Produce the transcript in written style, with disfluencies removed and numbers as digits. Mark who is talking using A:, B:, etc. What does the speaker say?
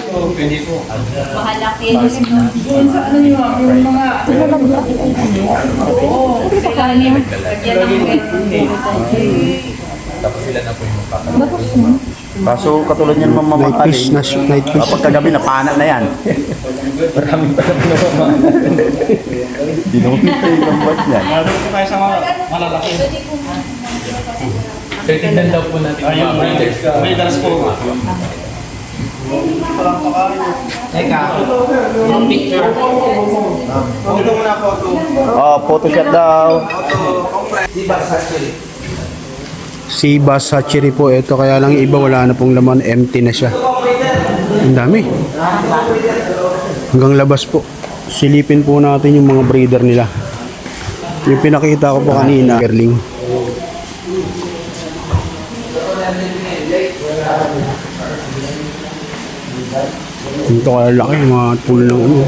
A: Pwede po.
B: Mahalaki. Doon sa ano yung mga... Oo. Kailangan niya. Lagyan ng
A: Tapos sila na po yung magpapalagay.
C: Kaso katulad yan mamamahalin.
D: Night fish.
C: Kapag kagabi napana na yan.
A: Maraming pala po na mamahal.
C: Dinumita yung lambat niyan.
E: Ano po tayo sa mga malalaki?
A: So, tignan daw po natin yung mga breeders.
E: Breeders po.
A: Teka, yung picture.
E: Photo muna, photo.
C: Oh, photoshop daw.
D: Si Bass Hatchery po ito, kaya lang iba wala na pong laman, empty na siya. Ang dami. Hanggang labas po. Silipin po natin yung mga breeder nila. Yung pinakita ko po kanina, Gerling. Ito kaya laki, mga tool ng ano.